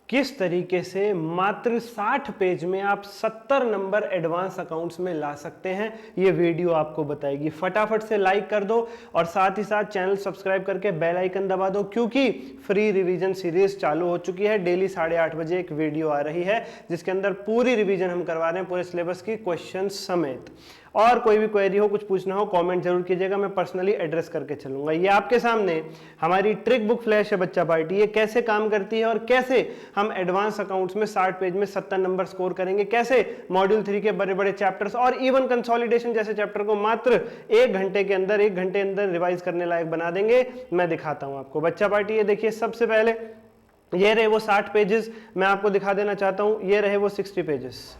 किस तरीके से मात्र 60 पेज में आप 70 नंबर एडवांस अकाउंट्स में ला सकते हैं, ये वीडियो आपको बताएगी। फटाफट से लाइक कर दो और साथ ही साथ चैनल सब्सक्राइब करके बेल आइकन दबा दो, क्योंकि फ्री रिवीजन सीरीज चालू हो चुकी है। डेली 8:30 बजे एक वीडियो आ रही है जिसके अंदर पूरी रिवीजन हम करवा रहे हैं, पूरे सिलेबस की क्वेश्चन समेत। और कोई भी क्वेरी हो, कुछ पूछना हो, कमेंट जरूर कीजिएगा, मैं पर्सनली एड्रेस करके चलूंगा। ये आपके सामने हमारी ट्रिक बुक फ्लैश है बच्चा पार्टी, ये कैसे काम करती है और कैसे हम एडवांस अकाउंट्स में 60 पेज में 70 नंबर स्कोर करेंगे, कैसे मॉड्यूल 3 के बड़े बड़े चैप्टर्स और इवन कंसोलिडेशन जैसे चैप्टर को मात्र 1 घंटे के अंदर रिवाइज करने लायक बना देंगे। मैं दिखाता हूं आपको बच्चा पार्टी। ये देखिए, सबसे पहले ये रहे वो 60 पेजेस, मैं आपको दिखा देना चाहता हूं। ये रहे वो 60 पेजेस,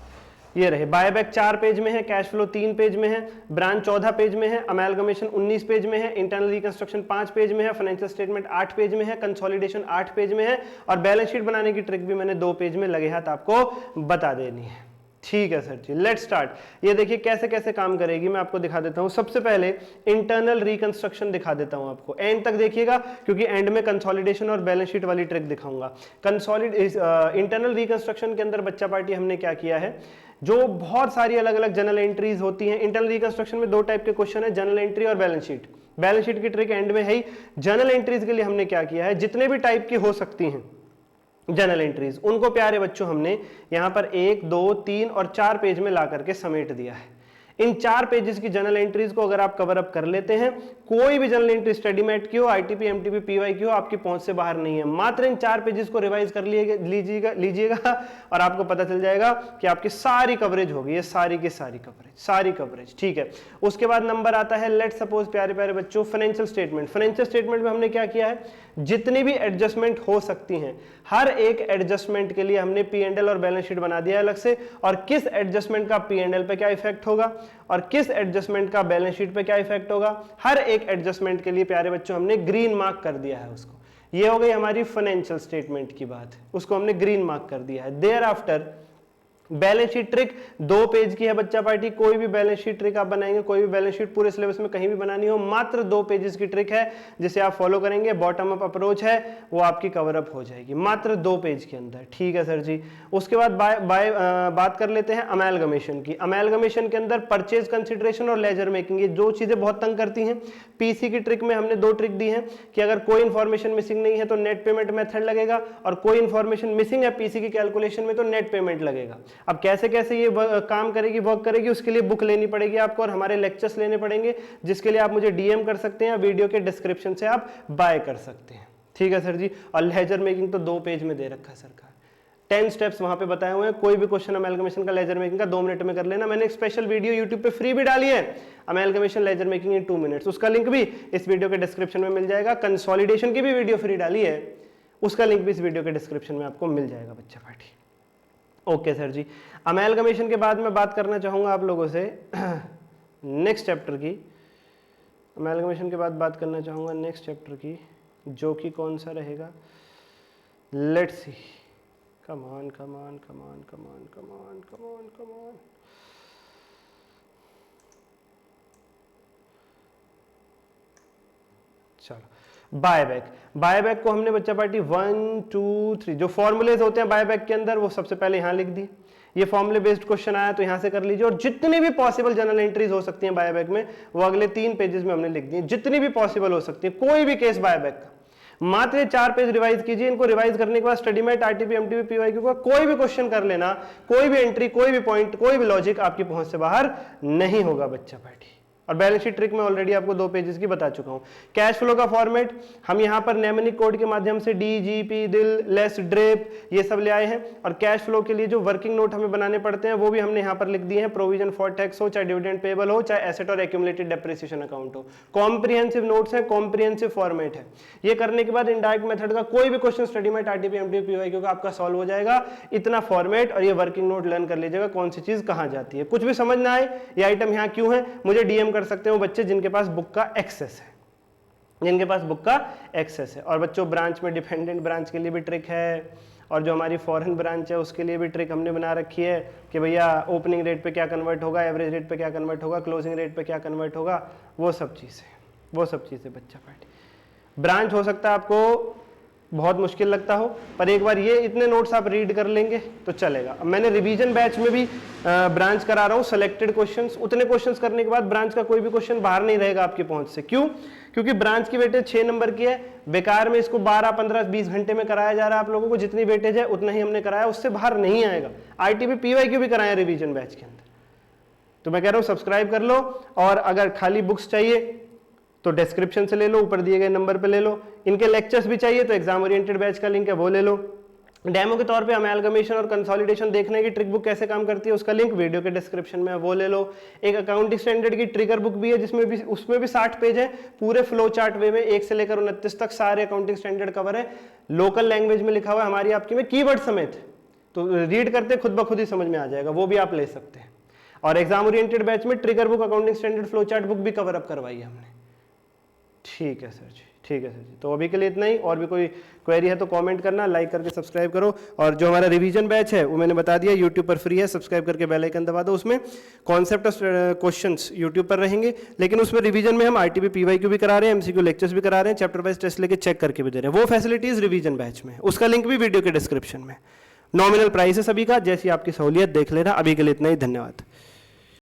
ये रहे। बायबैक 4 पेज में है, कैश फ्लो 3 पेज में है, ब्रांच 14 पेज में है, अमेलगमेशन 19 पेज में है, इंटरनल रिकंस्ट्रक्शन 5 पेज में है, फाइनेंशियल स्टेटमेंट 8 पेज में है, कंसोलिडेशन 8 पेज में है, और बैलेंस शीट बनाने की ट्रिक भी मैंने 2 पेज में लगे हाथ आपको बता देनी है। ठीक है सर जी, लेट्स स्टार्ट। ये देखिए कैसे कैसे काम करेगी, मैं आपको दिखा देता हूं। सबसे पहले इंटरनल रिकंस्ट्रक्शन दिखा देता हूं आपको, एंड तक देखिएगा क्योंकि एंड में कंसोलिडेशन और बैलेंस शीट वाली ट्रिक दिखाऊंगा। इंटरनल रिकंस्ट्रक्शन के अंदर बच्चा पार्टी हमने क्या किया है, जो बहुत सारी अलग अलग जनरल एंट्रीज होती हैं। इंटरनल रिकंस्ट्रक्शन में 2 टाइप के क्वेश्चन है, जनरल एंट्री और बैलेंस शीट। बैलेंस शीट की ट्रिक एंड में है ही। जनरल एंट्रीज के लिए हमने क्या किया है, जितने भी टाइप की हो सकती हैं जनरल एंट्रीज, उनको प्यारे बच्चों हमने यहां पर 1, 2, 3 और 4 पेज में ला करके समेट दिया है। इन 4 पेजेस की जनरल एंट्रीज को अगर आप कवर अप कर लेते हैं, कोई भी जनरल एंट्री स्टडी मेट की हो, आईटीपी, एमटीपी, पीवाई की हो, आपकी पहुंच से बाहर नहीं है। मात्र इन 4 पेजेस को रिवाइज कर लीजिएगा और आपको पता चल जाएगा कि आपकी सारी कवरेज होगी, ये सारी की सारी कवरेज। ठीक है, उसके बाद नंबर आता है, लेट सपोज प्यारे प्यारे बच्चों, फाइनेंशियल स्टेटमेंट। फाइनेंशियल स्टेटमेंट में हमने क्या किया है, जितनी भी एडजस्टमेंट हो सकती हैं, हर एक एडजस्टमेंट के लिए हमने P&L और बैलेंस शीट बना दिया अलग से, और किस एडजस्टमेंट का P&L पे क्या इफेक्ट होगा और किस एडजस्टमेंट का बैलेंस शीट पे क्या इफेक्ट होगा, हर एक एडजस्टमेंट के लिए प्यारे बच्चों हमने ग्रीन मार्क कर दिया है उसको। ये हो गई हमारी फाइनेंशियल स्टेटमेंट की बात, उसको हमने ग्रीन मार्क कर दिया है। Thereafter balance sheet trick 2 page की है बच्चा पार्टी। कोई भी बैलेंस शीट ट्रिक आप बनाएंगे, कोई भी बैलेंस शीट पूरे सिलेबस में कहीं भी बनानी हो, मात्र 2 पेजेस की ट्रिक है जिसे आप फॉलो करेंगे, बॉटम अप अप्रोच है, वो आपकी कवर अप हो जाएगी मात्र 2 पेज के अंदर। ठीक है सर जी। उसके बाद बात कर लेते हैं अमेलगमेशन की। अमेलगमेशन के अंदर परचेज कंसिडरेशन और लेजर मेकिंग, ये 2 चीजें बहुत तंग करती हैं। पीसी की ट्रिक में हमने 2 ट्रिक दी है कि अगर कोई इंफॉर्मेशन मिसिंग नहीं है तो नेट पेमेंट मेथड लगेगा, और कोई इंफॉर्मेशन मिसिंग है पीसी की कैलकुलेशन में तो नेट पेमेंट लगेगा। अब कैसे कैसे ये काम करेगी, वर्क करेगी, उसके लिए बुक लेनी पड़ेगी आपको और हमारे लेक्चर्स लेने पड़ेंगे, जिसके लिए आप मुझे डीएम कर सकते हैं, वीडियो के डिस्क्रिप्शन से आप बाय कर सकते हैं। ठीक है सर जी। और लेजर मेकिंग तो 2 पेज में दे रखा है सरकार, 10 स्टेप्स वहां पे बताए हुए हैं। कोई भी क्वेश्चन अमेलगमेशन का, लेजर मेकिंग का 2 मिनट में कर लेना। मैंने एक स्पेशल वीडियो यूट्यूब पे फ्री भी डाली है, amalgamation ledger making in 2 minutes, उसका लिंक भी इस वीडियो के डिस्क्रिप्शन में मिल जाएगा। कंसोलिडेशन की भी वीडियो फ्री डाली है, उसका लिंक भी इस वीडियो के डिस्क्रिप्शन में आपको मिल जाएगा बच्चा पार्टी। ओके सर जी। अमेलगमेशन के बाद मैं बात करना चाहूंगा आप लोगों से नेक्स्ट चैप्टर की। अमेलगमेशन के बाद बात करना चाहूंगा नेक्स्ट चैप्टर की, जो कि कौन सा रहेगा, let's see. Come on come on come on come on come on come on come on. चलो, बायबैक को हमने बच्चा पार्टी 1, 2, 3 जो फॉर्मूलेज होते हैं बायबैक के अंदर, वो सबसे पहले यहां लिख दिए। ये फॉर्मूले बेस्ड क्वेश्चन आया तो यहां से कर लीजिए, और जितनी भी पॉसिबल जनरल एंट्रीज हो सकती हैं बायबैक में, वो अगले 3 पेजेस में हमने लिख दी, जितनी भी पॉसिबल हो सकती है, कोई भी केस बायबैक का। मात्र 4 पेज रिवाइज कीजिए। इनको रिवाइज करने के बाद study mat, RTP, MTP, PYQ का कोई भी क्वेश्चन कर लेना, कोई भी एंट्री, कोई भी पॉइंट, कोई भी लॉजिक आपकी पहुंच से बाहर नहीं होगा बच्चा पार्टी। और बैलेंस शीट ट्रिक में ऑलरेडी आपको 2 पेजेस की बता चुका हूं। कैश फ्लो का फॉर्मेट हम यहां पर नेमनिक कोड के माध्यम से डी, जी, पी, दिल, लेस, ड्रेप ये सब ले आए हैं। और कैश फ्लो के लिए जो वर्किंग नोट हमें बनाने पड़ते हैं वो भी हमने यहां पर लिख दिए हैं। प्रोविजन फॉर टैक्स हो, चाहे डिविडेंड पेबल हो, चाहे एसेट और एक्यूमुलेटेड डेप्रिसिएशन अकाउंट हो, कॉम्प्रिहेंसिव नोट्स है, कॉम्प्रिहेंसिव फॉर्मेट है। ये करने के बाद इनडायरेक्ट मेथड का कोई भी क्वेश्चन स्टडी में आरटीपी, एमटीपी, पीवाईक्यू का आपका सॉल्व हो जाएगा। इतना फॉर्मेट और ये वर्किंग नोट लर्न कर लीजिएगा, कौन सी चीज कहां जाती है। कुछ भी समझ ना आए, ये आइटम यहां क्यों है, मुझे डीएम कर सकते हो बच्चे जिनके पास बुक का एक्सेस है, जिनके पास बुक का एक्सेस है। और बच्चों ब्रांच में डिपेंडेंट ब्रांच के लिए भी ट्रिक है, और जो हमारी फॉरेन ब्रांच है उसके लिए भी ट्रिक हमने बना रखी है कि भैया ओपनिंग रेट पे क्या कन्वर्ट होगा, एवरेज रेट पे क्या कन्वर्ट होगा, क्लोजिंग रेट पे क्या कन्वर्ट होगा, वो सब चीज़ें बच्चा पार्टी। ब्रांच हो सकता है आपको बहुत मुश्किल लगता हो, पर एक बार ये इतने नोट्स आप रीड कर लेंगे तो चलेगा। अब मैंने रिवीजन बैच में भी ब्रांच करा रहा हूँ, सेलेक्टेड क्वेश्चंस, उतने क्वेश्चंस करने के बाद ब्रांच का कोई भी क्वेश्चन बाहर नहीं रहेगा आपकी पहुंच से। क्यों? क्योंकि ब्रांच की वेटेज 6 नंबर की है, बेकार में इसको 12, 15, 20 घंटे में कराया जा रहा है। आप लोगों को जितनी वेटेज है उतना ही हमने कराया, उससे बाहर नहीं आएगा। ITP PYQ भी कराया रिवीजन बैच के अंदर। तो मैं कह रहा हूँ सब्सक्राइब कर लो, और अगर खाली बुक्स चाहिए तो डिस्क्रिप्शन से ले लो, ऊपर दिए गए नंबर पे ले लो। इनके लेक्चर्स भी चाहिए तो एग्जाम ओरिएंटेड बैच का लिंक है, वो ले लो। डेमो के तौर पे अमेलगमेशन और कंसोलिडेशन देखने की ट्रिक बुक कैसे काम करती है, उसका लिंक वीडियो के डिस्क्रिप्शन में है, वो ले लो। एक अकाउंटिंग स्टैंडर्ड की ट्रिगर बुक भी है, जिसमें भी उसमें भी 60 पेज है, पूरे फ्लो चार्ट वे में 1 से लेकर 29 तक सारे अकाउंटिंग स्टैंडर्ड कवर है, लोकल लैंग्वेज में लिखा हुआ है, हमारी आपकी में कीवर्ड समेत। तो रीड करते खुद ब खुद ही समझ में आ जाएगा, वो भी आप ले सकते हैं। और एग्जाम ओरिएंटेड बैच में trigger book, accounting standard flow chart book भी कवर अप करवाई है हमने। ठीक है सर जी, ठीक है सर जी। तो अभी के लिए इतना ही, और भी कोई क्वेरी है तो कमेंट करना, लाइक करके सब्सक्राइब करो। और जो हमारा रिवीजन बैच है वो मैंने बता दिया, यूट्यूब पर फ्री है, सब्सक्राइब करके बेल आइकन दबा दो। उसमें कॉन्सेप्ट ऑफ क्वेश्चंस यूट्यूब पर रहेंगे, लेकिन उसमें रिवीजन में हम ITP PYQ भी करा रहे हैं, MCQ लेक्चर्स भी करा रहे हैं, चैप्टर वाइज टेस्ट लेके चेक करके भी दे रहे हैं। वो फैसिलिटीज रिवीजन बैच में, उसका लिंक भी वीडियो के डिस्क्रिप्शन में। नॉमिनल प्राइस है सभी का, जैसी आपकी सहूलियत देख लेना। अभी के लिए इतना ही, धन्यवाद।